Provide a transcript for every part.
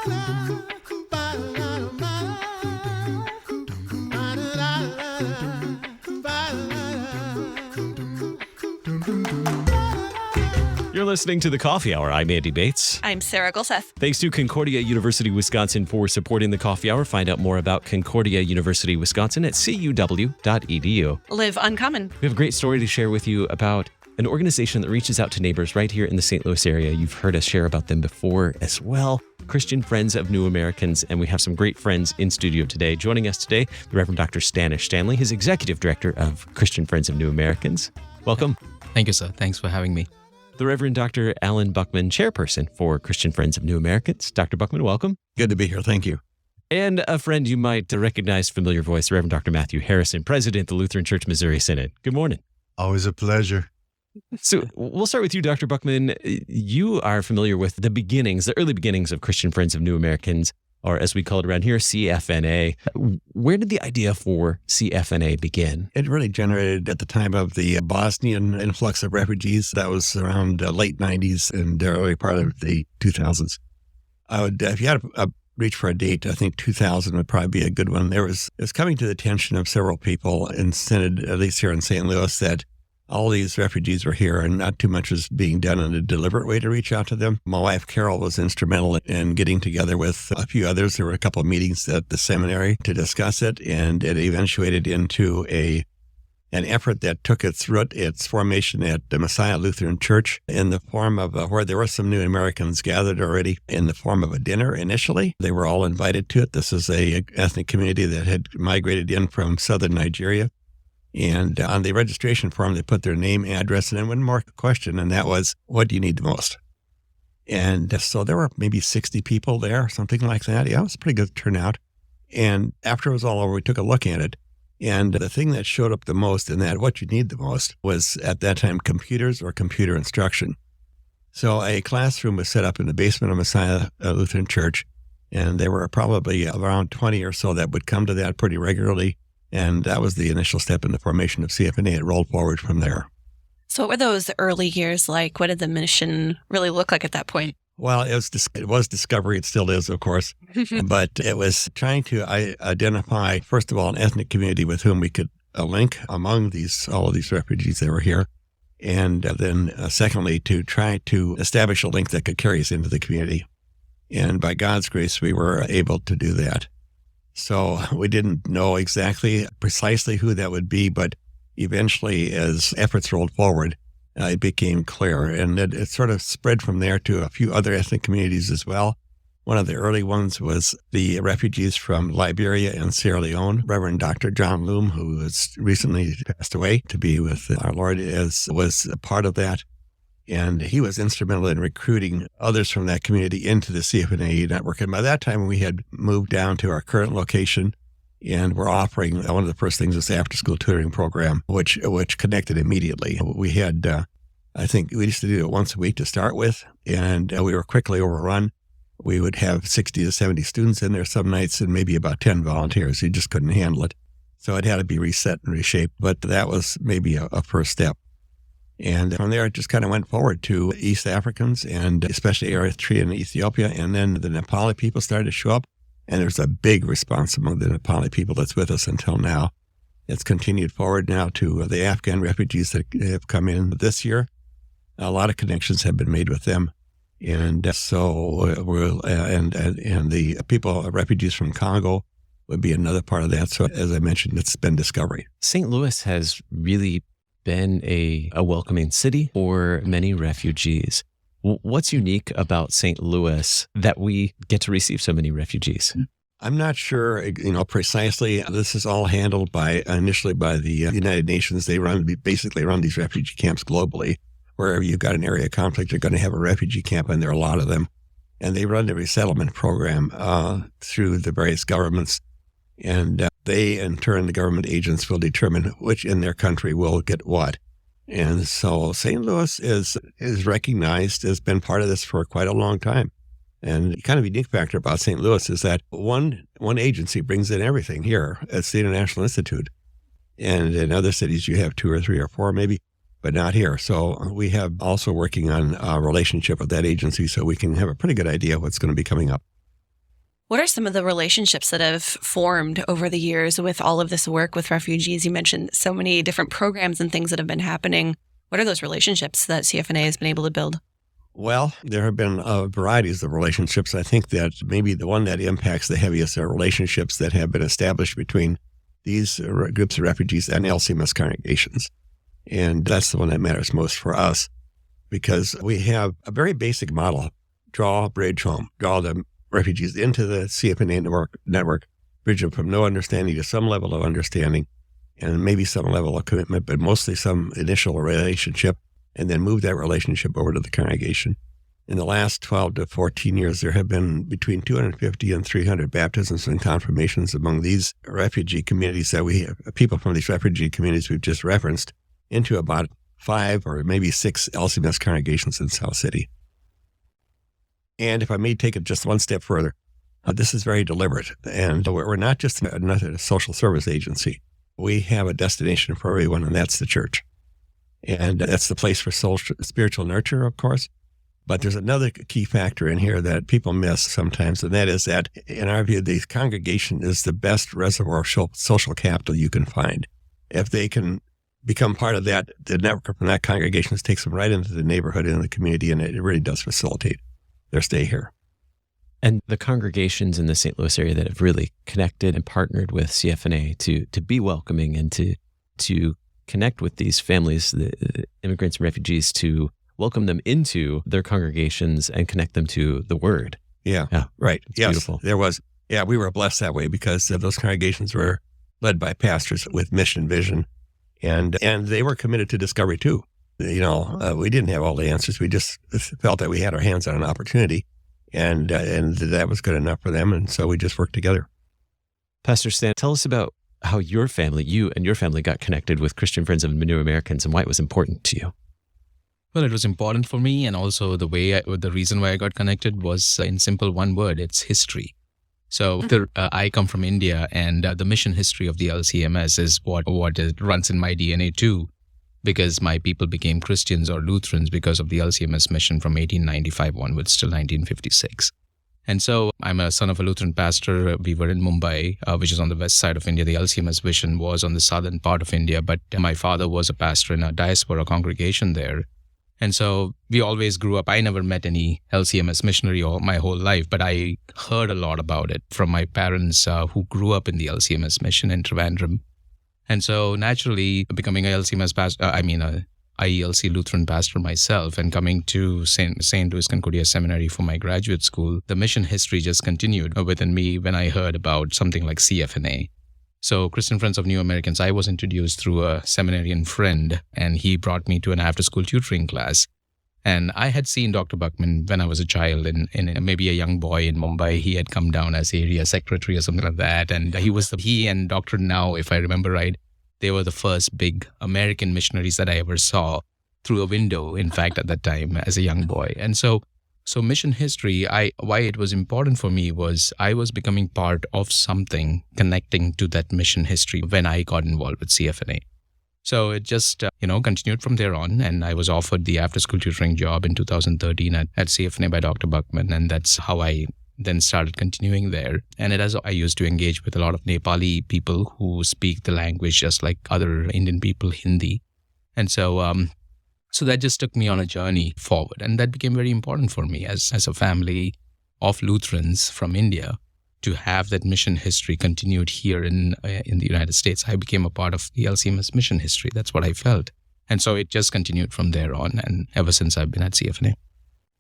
You're listening to The Coffee Hour. I'm Andy Bates. I'm Sarah Gulseth. Thanks to Concordia University, Wisconsin for supporting The Coffee Hour. Find out more about Concordia University, Wisconsin at cuw.edu. Live uncommon. We have a great story to share with you about an organization that reaches out to neighbors right here in the St. Louis area. You've heard us share about them before as well. Christian Friends of New Americans, and we have some great friends in studio today. Joining us today, the Reverend Dr. Stanish Stanley, his Executive Director of Christian Friends of New Americans. Welcome. Thank you, sir. Thanks for having me. The Reverend Dr. Allan Buckman, Chairperson for Christian Friends of New Americans. Dr. Buckman, welcome. Good to be here. Thank you. And a friend you might recognize, familiar voice, Reverend Dr. Matthew Harrison, President of the Lutheran Church Missouri Synod. Good morning. Always a pleasure. So we'll start with you, Dr. Buckman. You are familiar with the early beginnings of Christian Friends of New Americans, or as we call it around here, CFNA. Where did the idea for CFNA begin? It really generated at the time of the Bosnian influx of refugees. That was around late 90s and early part of the 2000s. If you had a reach for a date, I think 2000 would probably be a good one. It was coming to the attention of several people in Synod, at least here in St. Louis, that all these refugees were here and not too much was being done in a deliberate way to reach out to them. My wife, Carol, was instrumental in getting together with a few others. There were a couple of meetings at the seminary to discuss it, and it eventuated into an effort that took its formation at the Messiah Lutheran Church in the form of where there were some new Americans gathered already in the form of a dinner initially. They were all invited to it. This is an ethnic community that had migrated in from southern Nigeria. And on the registration form, they put their name, address, and then one more question, and that was, what do you need the most? And so there were maybe 60 people there, something like that. Yeah, it was a pretty good turnout. And after it was all over, we took a look at it. And the thing that showed up the most in that, what you need the most, was at that time computers or computer instruction. So a classroom was set up in the basement of Messiah Lutheran Church, and there were probably around 20 or so that would come to that pretty regularly. And that was the initial step in the formation of CFNA. It rolled forward from there. So what were those early years like? What did the mission really look like at that point? Well, it was discovery. It still is, of course. But it was trying to identify, first of all, an ethnic community with whom we could link among all of these refugees that were here. And then secondly, to try to establish a link that could carry us into the community. And by God's grace, we were able to do that. So we didn't know precisely who that would be, but eventually as efforts rolled forward, it became clear. And it sort of spread from there to a few other ethnic communities as well. One of the early ones was the refugees from Liberia and Sierra Leone. Reverend Dr. John Loom, who has recently passed away to be with our Lord, was a part of that. And he was instrumental in recruiting others from that community into the CFNA network. And by that time, we had moved down to our current location, and we're offering one of the first things was the after-school tutoring program, which connected immediately. We had, I think we used to do it once a week to start with, and we were quickly overrun. We would have 60 to 70 students in there some nights and maybe about 10 volunteers. You just couldn't handle it. So it had to be reset and reshaped, but that was maybe a first step. And from there, it just kind of went forward to East Africans, and especially Eritrea and Ethiopia. And then the Nepali people started to show up, and there's a big response among the Nepali people that's with us until now. It's continued forward now to the Afghan refugees that have come in this year. A lot of connections have been made with them. And so and the refugees from Congo would be another part of that. So as I mentioned, it's been discovery. St. Louis has really been a welcoming city for many refugees. What's unique about St. Louis that we get to receive so many refugees? I'm not sure, precisely. This is all handled initially by the United Nations. They basically run these refugee camps globally. Wherever you've got an area of conflict, you're going to have a refugee camp, and there are a lot of them. And they run the resettlement program through the various governments. And they, in turn, the government agents will determine which in their country will get what. And so St. Louis is recognized, has been part of this for quite a long time. And the kind of unique factor about St. Louis is that one agency brings in everything here. It's the International Institute. And in other cities, you have 2 or 3 or 4 maybe, but not here. So we have also working on a relationship with that agency so we can have a pretty good idea of what's going to be coming up. What are some of the relationships that have formed over the years with all of this work with refugees? You mentioned so many different programs and things that have been happening. What are those relationships that CFNA has been able to build? Well, there have been varieties of relationships. I think that maybe the one that impacts the heaviest are relationships that have been established between these groups of refugees and LCMS congregations. And that's the one that matters most for us because we have a very basic model: draw, bridge home, draw the refugees into the CFNA network, bridge them from no understanding to some level of understanding and maybe some level of commitment, but mostly some initial relationship, and then move that relationship over to the congregation. In the last 12 to 14 years, there have been between 250 and 300 baptisms and confirmations among these refugee communities that we have, people from these refugee communities we've just referenced, into about 5 or maybe 6 LCMS congregations in South City. And if I may take it just one step further, this is very deliberate. And we're not just another social service agency. We have a destination for everyone, and that's the church. And that's the place for spiritual nurture, of course. But there's another key factor in here that people miss sometimes, and that is that, in our view, the congregation is the best reservoir of social capital you can find. If they can become part of that, the network from that congregation takes them right into the neighborhood and the community, and it really does facilitate their stay here. And the congregations in the St. Louis area that have really connected and partnered with CFNA to be welcoming and to connect with these families, the immigrants and refugees, to welcome them into their congregations and connect them to the Word. Yeah. Right. It's yes, beautiful. There was. Yeah, we were blessed that way because those congregations were led by pastors with mission vision, and they were committed to discovery too. We didn't have all the answers. We just felt that we had our hands on an opportunity, and that was good enough for them, and so we just worked together. Pastor Stan, tell us about how you and your family got connected with Christian Friends of New Americans and why it was important to you. Well, it was important for me, and also the reason why I got connected was in simple one word: it's history. So I come from India, and the mission history of the LCMS is what runs in my DNA too, because my people became Christians or Lutherans because of the LCMS mission from 1895 onwards till 1956. And so I'm a son of a Lutheran pastor. We were in Mumbai, which is on the west side of India. The LCMS mission was on the southern part of India, but my father was a pastor in a diaspora congregation there. And so we always grew up. I never met any LCMS missionary all my whole life, but I heard a lot about it from my parents who grew up in the LCMS mission in Trivandrum. And so naturally, becoming a LCMS pastor, a IELC Lutheran pastor myself, and coming to St. Louis Concordia Seminary for my graduate school, the mission history just continued within me when I heard about something like CFNA. So Christian Friends of New Americans, I was introduced through a seminarian friend, and he brought me to an after-school tutoring class. And I had seen Dr. Buckman when I was a child, in maybe a young boy in Mumbai. He had come down as area secretary or something like that. And he and Dr. Now, if I remember right, they were the first big American missionaries that I ever saw through a window, in fact, at that time as a young boy. And so mission history, why it was important for me was I was becoming part of something connecting to that mission history when I got involved with CFNA. So it just, continued from there on, and I was offered the after-school tutoring job in 2013 at CFNA by Dr. Buckman, and that's how I then started continuing there. And I used to engage with a lot of Nepali people who speak the language just like other Indian people, Hindi. And so that just took me on a journey forward, and that became very important for me as a family of Lutherans from India to have that mission history continued here in the United States. I became a part of the LCMS mission history. That's what I felt. And so it just continued from there on, and ever since I've been at CFNA.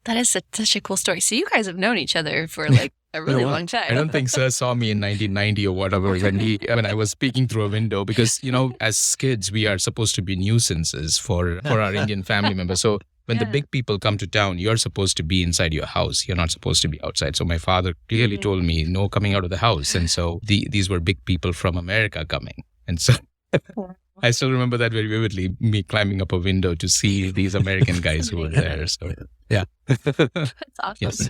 That is such a cool story. So you guys have known each other for like a really long time. I don't think Sir saw me in 1990 or whatever when I was speaking through a window, because, as kids, we are supposed to be nuisances for our Indian family members. So when the big people come to town, you're supposed to be inside your house. You're not supposed to be outside. So my father clearly told me, no coming out of the house. And so these were big people from America coming. And so I still remember that very vividly, me climbing up a window to see these American guys who were there. So, yeah. That's awesome. Yes.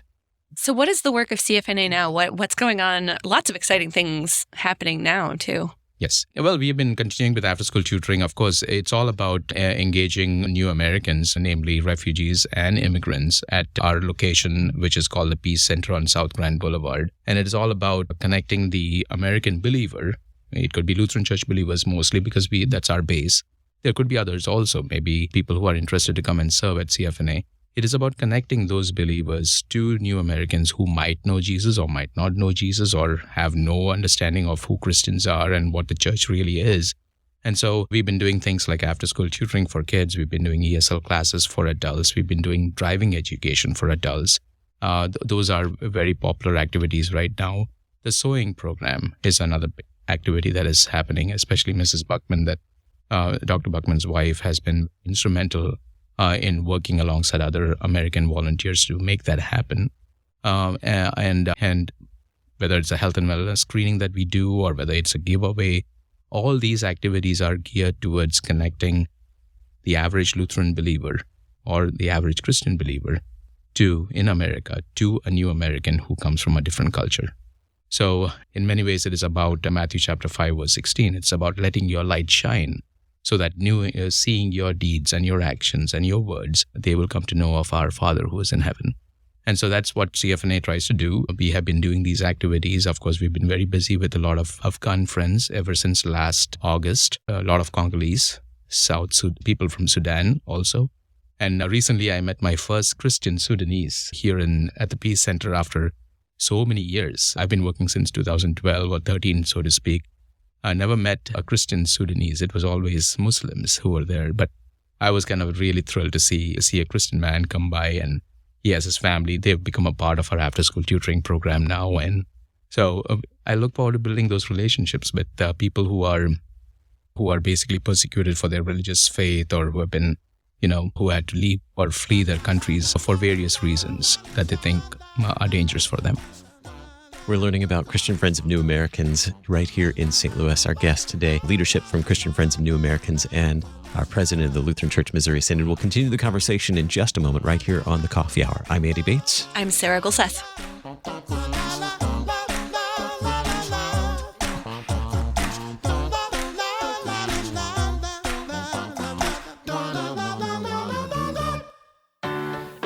So what is the work of CFNA now? What's going on? Lots of exciting things happening now, too. Yes. Well, we've been continuing with after-school tutoring. Of course, it's all about engaging new Americans, namely refugees and immigrants, at our location, which is called the Peace Center on South Grand Boulevard. And it is all about connecting the American believer. It could be Lutheran Church believers mostly, because that's our base. There could be others also, maybe people who are interested to come and serve at CFNA. It is about connecting those believers to new Americans who might know Jesus or might not know Jesus or have no understanding of who Christians are and what the church really is. And so we've been doing things like after-school tutoring for kids. We've been doing ESL classes for adults. We've been doing driving education for adults. Those are very popular activities right now. The sewing program is another activity that is happening, especially Mrs. Buckman, that Dr. Buckman's wife has been instrumental in working alongside other American volunteers to make that happen. And whether it's a health and wellness screening that we do or whether it's a giveaway, all these activities are geared towards connecting the average Lutheran believer or the average Christian believer in America to a new American who comes from a different culture. So in many ways, it is about Matthew chapter 5, verse 16. It's about letting your light shine, so that seeing your deeds and your actions and your words, they will come to know of our Father who is in heaven. And so that's what CFNA tries to do. We have been doing these activities. Of course, we've been very busy with a lot of Afghan friends ever since last August, a lot of Congolese, people from Sudan also. And recently I met my first Christian Sudanese here at the Peace Center after so many years. I've been working since 2012 or 13, so to speak. I never met a Christian Sudanese. It was always Muslims who were there. But I was kind of really thrilled to see a Christian man come by, and he has his family. They've become a part of our after-school tutoring program now. And so I look forward to building those relationships with people who are basically persecuted for their religious faith, or who have been, who had to leave or flee their countries for various reasons that they think are dangerous for them. We're learning about Christian Friends of New Americans right here in St. Louis. Our guest today, leadership from Christian Friends of New Americans and our president of the Lutheran Church Missouri Synod. We'll continue the conversation in just a moment right here on the Coffee Hour. I'm Andy Bates. I'm Sarah Gulseth.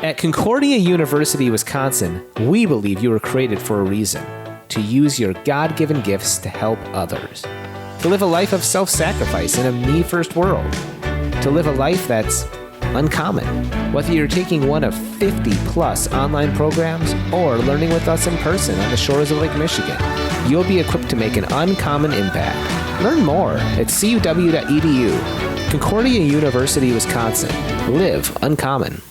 At Concordia University, Wisconsin, we believe you were created for a reason: to use your God-given gifts to help others, to live a life of self-sacrifice in a me-first world, to live a life that's uncommon. Whether you're taking one of 50-plus online programs or learning with us in person on the shores of Lake Michigan, you'll be equipped to make an uncommon impact. Learn more at cuw.edu. Concordia University, Wisconsin. Live uncommon.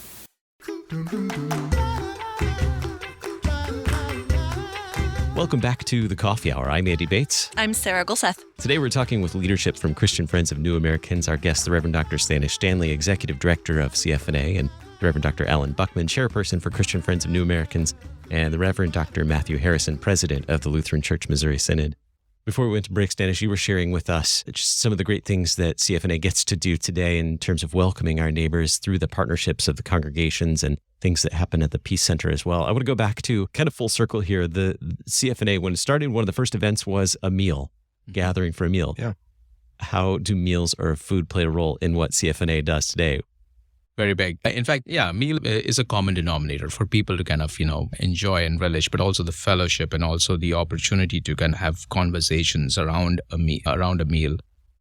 Welcome back to the Coffee Hour. I'm Andy Bates. I'm Sarah Gulseth. Today we're talking with leadership from Christian Friends of New Americans. Our guest, the Reverend Dr. Stanish Stanley, Executive Director of CFNA, and the Reverend Dr. Allan Buckman, Chairperson for Christian Friends of New Americans, and the Reverend Dr. Matthew Harrison, President of the Lutheran Church Missouri Synod. Before we went to break, Stanish, you were sharing with us just some of the great things that CFNA gets to do today in terms of welcoming our neighbors through the partnerships of the congregations and things that happen at the Peace Center as well. I want to go back to kind of full circle here. The CFNA, when it started, one of the first events was a meal, gathering for a meal. Yeah. How do meals or food play a role in what CFNA does today? Very big. In fact, meal is a common denominator for people to kind of, enjoy and relish, but also the fellowship and also the opportunity to kind of have conversations around a meal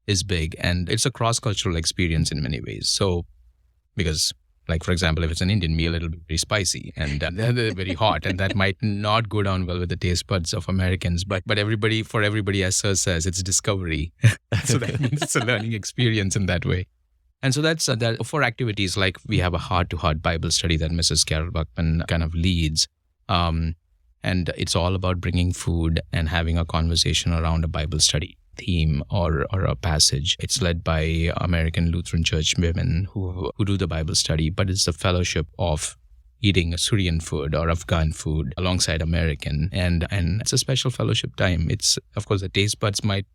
is big. And it's a cross-cultural experience in many ways. So, because, like, for example, if it's an Indian meal, it'll be very spicy and they're very hot, and that might not go down well with the taste buds of Americans. But for everybody, as Sir says, it's discovery. So that means it's a learning experience in that way. And so that's that for activities like we have a heart-to-heart Bible study that Mrs. Carol Buckman kind of leads. And it's all about bringing food and having a conversation around a Bible study theme or a passage. It's led by American Lutheran Church women who do the Bible study, but it's a fellowship of eating Syrian food or Afghan food alongside American. And it's a special fellowship time. It's, of course, the taste buds might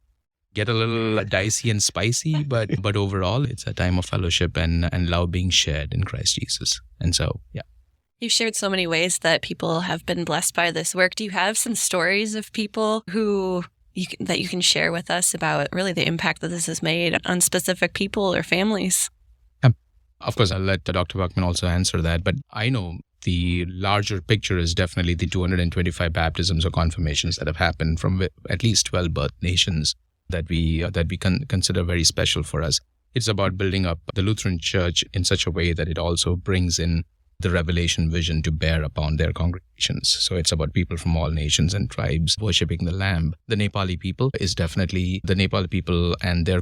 get a little dicey and spicy, but overall, it's a time of fellowship and love being shared in Christ Jesus. And so, yeah. You've shared so many ways that people have been blessed by this work. Do you have some stories of people who that you can share with us about really the impact that this has made on specific people or families? Of course, I'll let Dr. Buckman also answer that, but I know the larger picture is definitely the 225 baptisms or confirmations that have happened from at least 12 birth nations that we consider very special for us. It's about building up the Lutheran Church in such a way that it also brings in the revelation vision to bear upon their congregations. So it's about people from all nations and tribes worshiping the Lamb. The Nepali people is definitely the Nepali people and their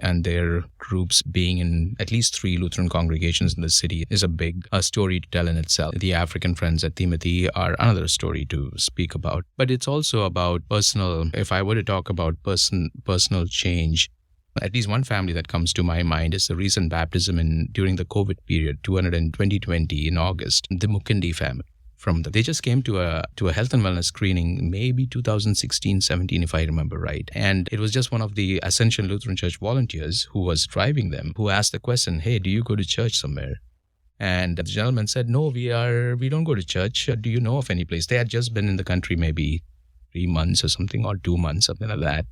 and their groups being in at least 3 Lutheran congregations in the city is a big story to tell in itself. The African friends at Timothy are another story to speak about. But it's also about personal, if I were to talk about personal change, at least one family that comes to my mind is the recent baptism during the COVID period, 2020 in August. The Mukindi family. They just came to a health and wellness screening, maybe 2016-17, if I remember right. And it was just one of the Ascension Lutheran Church volunteers who was driving them, who asked the question, "Hey, do you go to church somewhere?" And the gentleman said, "No, we don't go to church. Do you know of any place?" They had just been in the country maybe 3 months or something, or 2 months, something like that.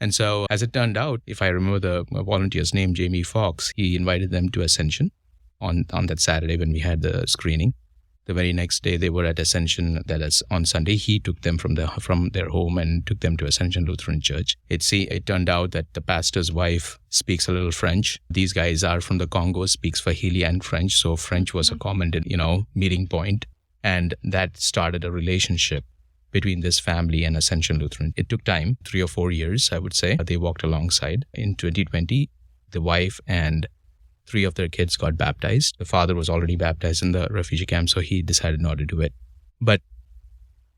And so, as it turned out, if I remember the volunteer's name, Jamie Fox, he invited them to Ascension on that Saturday when we had the screening. The very next day, they were at Ascension. That is, on Sunday, he took them from their home and took them to Ascension Lutheran Church. It turned out that the pastor's wife speaks a little French. These guys are from the Congo, speaks Swahili and French. So French was a common, meeting point. And that started a relationship between this family and Ascension Lutheran. It took time, 3 or 4 years, I would say. They walked alongside. In 2020, the wife and 3 of their kids got baptized. The father was already baptized in the refugee camp, so he decided not to do it. But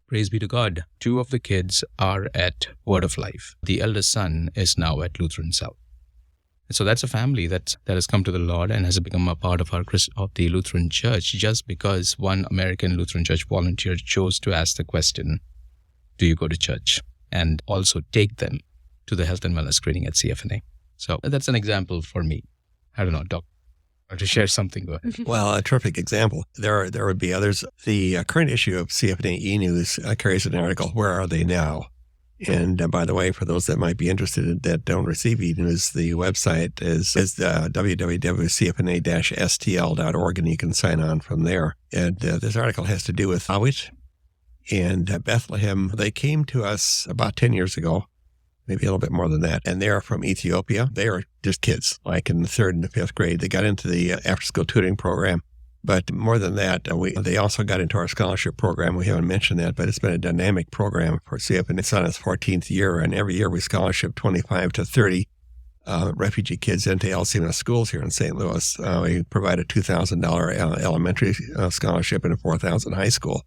praise be to God, 2 of the kids are at Word of Life. The eldest son is now at Lutheran South. So that's a family that has come to the Lord and has become a part of the Lutheran Church just because one American Lutheran Church volunteer chose to ask the question, "Do you go to church?" And also take them to the health and wellness screening at CFNA. So that's an example for me. I don't know, Doc, or to share something. Well, a terrific example. There would be others. The current issue of CFNA E-News carries an article, "Where Are They Now?" And by the way, for those that might be interested that don't receive E-News, the website is www.cfna-stl.org, and you can sign on from there. And this article has to do with Awit and Bethlehem. They came to us about 10 years ago, maybe a little bit more than that, and they're from Ethiopia. They are just kids, like in the 3rd and the 5th grade. They got into the after-school tutoring program. But more than that, they also got into our scholarship program. We haven't mentioned that, but it's been a dynamic program for CFNA. It's on its 14th year, and every year we scholarship 25 to 30 refugee kids into LCMS schools here in St. Louis. We provide a $2,000 elementary scholarship and a $4,000 high school.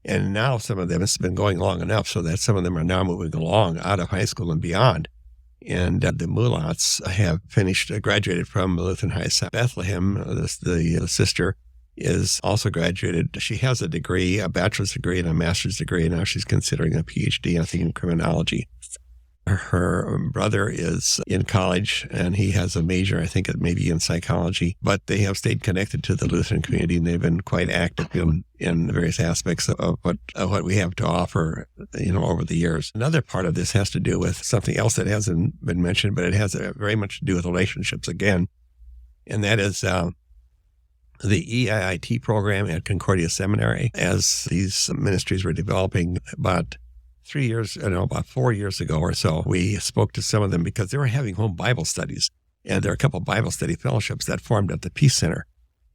And now some of them, it's been going long enough so that some of them are now moving along out of high school and beyond. And the Mulats have graduated from Lutheran High South. Bethlehem, the sister, is also graduated. She has a degree, a bachelor's degree and a master's degree. Now she's considering a PhD, I think, in criminology. Her brother is in college, and he has a major, I think, maybe in psychology. But they have stayed connected to the Lutheran community, and they've been quite active in various aspects of what we have to offer, over the years. Another part of this has to do with something else that hasn't been mentioned, but it has very much to do with relationships again, and that is the EIIT program at Concordia Seminary. As these ministries were developing about 4 years ago or so, we spoke to some of them because they were having home Bible studies. And there are a couple of Bible study fellowships that formed at the Peace Center.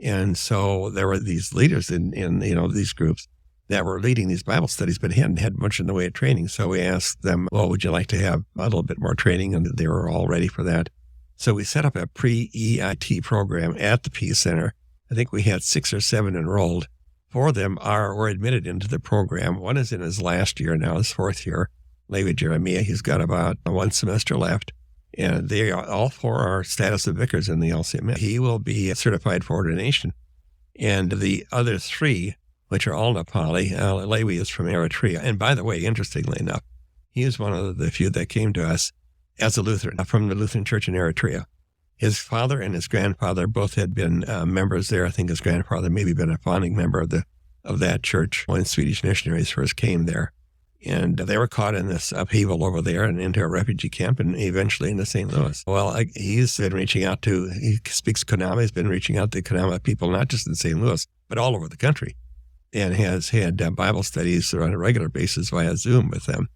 And so there were these leaders in these groups that were leading these Bible studies, but hadn't had much in the way of training. So we asked them, well, would you like to have a little bit more training? And they were all ready for that. So we set up a pre-EIT program at the Peace Center. I think we had 6 or 7 enrolled. 4 of them were admitted into the program. One is in his last year now, his 4th year. Levi Jeremiah, he's got about 1 semester left. And they are all 4 are status of vicars in the LCMS. He will be certified for ordination. And the other 3, which are all Nepali, Levi is from Eritrea. And by the way, interestingly enough, he is one of the few that came to us as a Lutheran from the Lutheran Church in Eritrea. His father and his grandfather both had been members there. I think his grandfather maybe been a founding member of that church when Swedish missionaries first came there. And they were caught in this upheaval over there and into a refugee camp and eventually into St. Louis. Well, he's been reaching out he speaks Kanama. He's been reaching out to Kanama people, not just in St. Louis, but all over the country, and has had Bible studies on a regular basis via Zoom with them.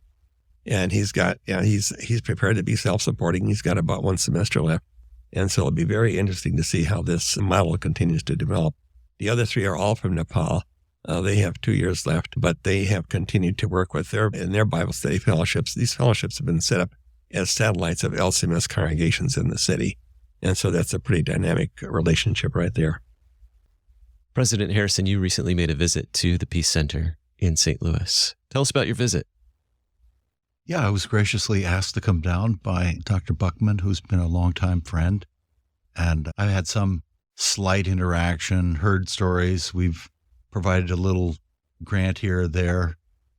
And he's prepared to be self-supporting. He's got about one semester left. And so it'll be very interesting to see how this model continues to develop. The other three are all from Nepal. They have 2 years left, but they have continued to work with in their Bible study fellowships. These fellowships have been set up as satellites of LCMS congregations in the city. And so that's a pretty dynamic relationship right there. President Harrison, you recently made a visit to the Peace Center in St. Louis. Tell us about your visit. Yeah, I was graciously asked to come down by Dr. Buckman, who's been a longtime friend. And I had some slight interaction, heard stories. We've provided a little grant here or there,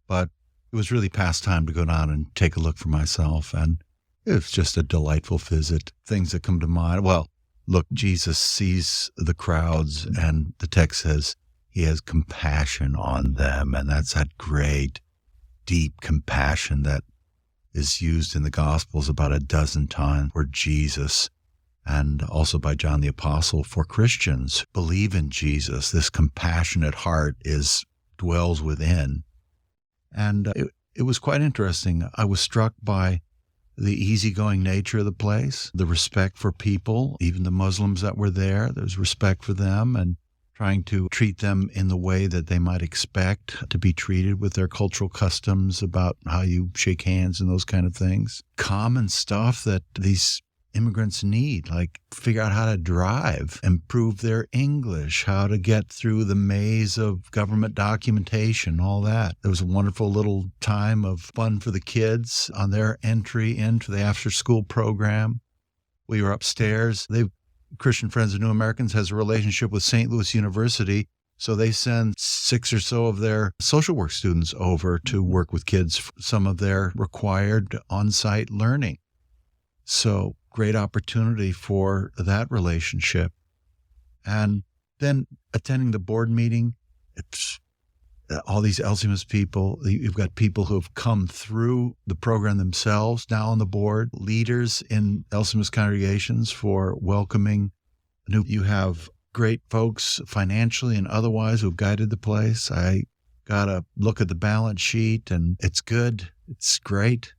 but it was really past time to go down and take a look for myself. And it was just a delightful visit. Things that come to mind. Well, look, Jesus sees the crowds, and the text says he has compassion on them. And that's that great, deep compassion that is used in the Gospels about a dozen times, where Jesus, and also by John the Apostle, for Christians, believe in Jesus. This compassionate heart dwells within. And it was quite interesting. I was struck by the easygoing nature of the place, the respect for people, even the Muslims that were there. There's respect for them and trying to treat them in the way that they might expect to be treated with their cultural customs about how you shake hands and those kind of things. Common stuff that these immigrants need, like figure out how to drive, improve their English, how to get through the maze of government documentation, all that. There was a wonderful little time of fun for the kids on their entry into the after-school program. We were upstairs. Christian Friends of New Americans has a relationship with St. Louis University, so they send 6 or so of their social work students over to work with kids for some of their required on-site learning. So great opportunity for that relationship. And then attending the board meeting, it's all these LCMS people. You've got people who have come through the program themselves now on the board, leaders in LCMS congregations for welcoming. You have great folks financially and otherwise who've guided the place. I got a look at the balance sheet, and it's good. It's great.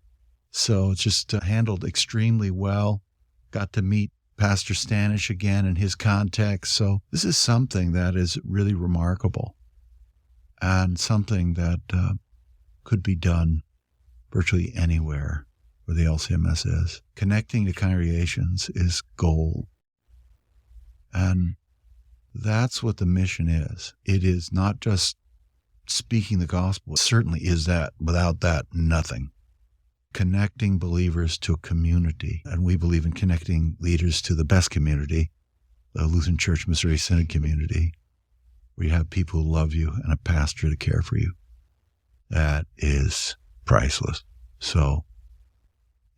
So it's just handled extremely well. Got to meet Pastor Stanish again in his context. So this is something that is really remarkable and something that could be done virtually anywhere where the LCMS is. Connecting to congregations is gold. And that's what the mission is. It is not just speaking the gospel. It certainly is that. Without that, nothing. Connecting believers to a community. And we believe in connecting leaders to the best community, the Lutheran Church, Missouri Synod community, where you have people who love you and a pastor to care for you. That is priceless. So,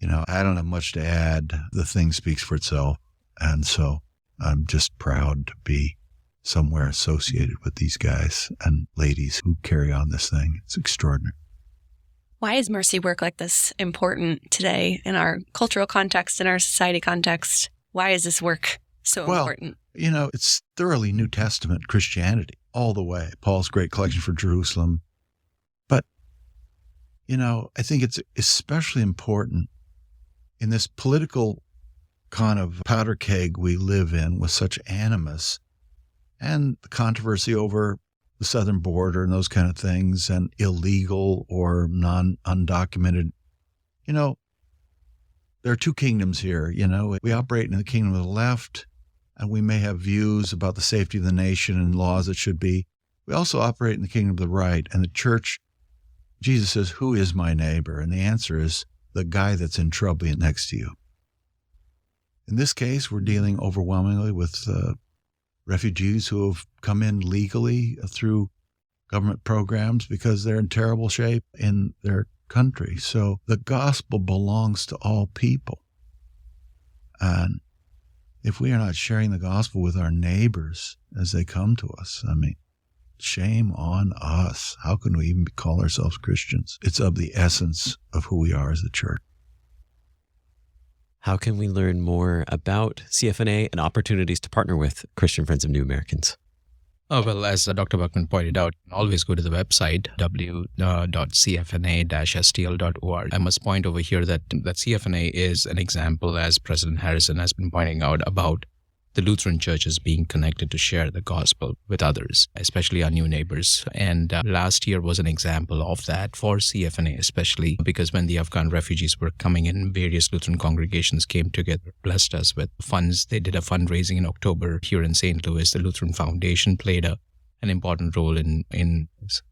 I don't have much to add. The thing speaks for itself. And so I'm just proud to be somewhere associated with these guys and ladies who carry on this thing. It's extraordinary. Why is mercy work like this important today in our cultural context, in our society context? Why is this work so important? It's thoroughly New Testament Christianity all the way. Paul's great collection for Jerusalem. But, I think it's especially important in this political kind of powder keg we live in with such animus and the controversy over the southern border and those kind of things, and illegal or undocumented. There are two kingdoms here. We operate in the kingdom of the left, and we may have views about the safety of the nation and laws that should be. We also operate in the kingdom of the right, and the church, Jesus says, who is my neighbor? And the answer is the guy that's in trouble next to you. In this case, we're dealing overwhelmingly with refugees who have come in legally through government programs because they're in terrible shape in their country. So the gospel belongs to all people. And if we are not sharing the gospel with our neighbors as they come to us, Shame on us. How can we even call ourselves Christians? It's of the essence of who we are as a church. How can we learn more about CFNA and opportunities to partner with Christian Friends of New Americans? Oh, well, as Dr. Buckman pointed out, always go to the website, w.cfna-stl.org. I must point over here that CFNA is an example, as President Harrison has been pointing out, about the Lutheran Church is being connected to share the gospel with others, especially our new neighbors. And last year was an example of that for CFNA, especially because when the Afghan refugees were coming in, various Lutheran congregations came together, blessed us with funds. They did a fundraising in October here in St. Louis. The Lutheran Foundation played an important role in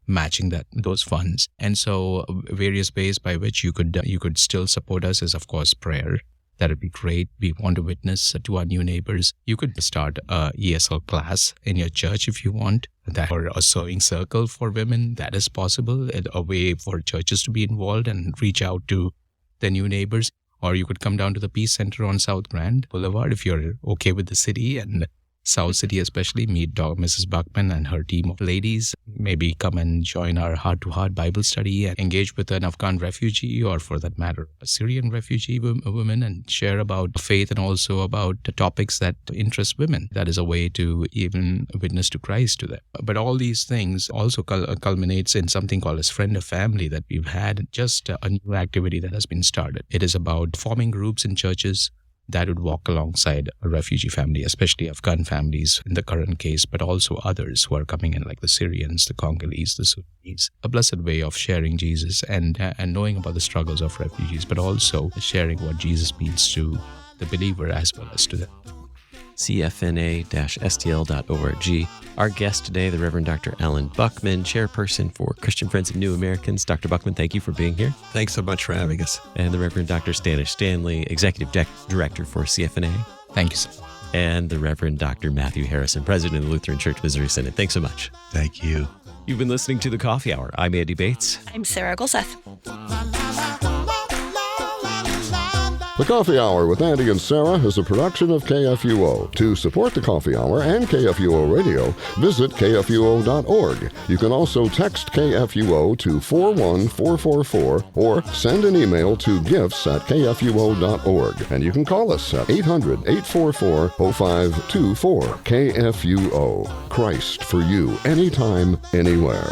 matching those funds. And so various ways by which you could still support us is, of course, prayer. That would be great. We want to witness to our new neighbors. You could start a ESL class in your church if you want, or a sewing circle for women. That is possible, a way for churches to be involved and reach out to their new neighbors. Or you could come down to the Peace Center on South Grand Boulevard if you're okay with the city, and South City especially, meet Mrs. Buckman and her team of ladies. Maybe come and join our heart-to-heart Bible study and engage with an Afghan refugee, or for that matter, a Syrian refugee woman, and share about faith and also about the topics that interest women. That is a way to even witness to Christ to them. But all these things also culminates in something called as Friend of Family that we've had, just a new activity that has been started. It is about forming groups in churches that would walk alongside a refugee family, especially Afghan families in the current case, but also others who are coming in, like the Syrians, the Congolese, the Sudanese. A blessed way of sharing Jesus and knowing about the struggles of refugees, but also sharing what Jesus means to the believer as well as to them. CFNA-STL.org. Our guest today, the Reverend Dr. Allan Buckman, Chairperson for Christian Friends of New Americans. Dr. Buckman, thank you for being here. Thanks so much for having us. And the Reverend Dr. Stanish Stanley, Executive Director for CFNA. Thank you, sir. And the Reverend Dr. Matthew Harrison, President of the Lutheran Church Missouri Synod. Thanks so much. Thank you. You've been listening to The Coffee Hour. I'm Andy Bates. I'm Sarah Golseth. The Coffee Hour with Andy and Sarah is a production of KFUO. To support The Coffee Hour and KFUO Radio, visit KFUO.org. You can also text KFUO to 41444 or send an email to gifts@KFUO.org. And you can call us at 800-844-0524. KFUO. Christ for you, anytime, anywhere.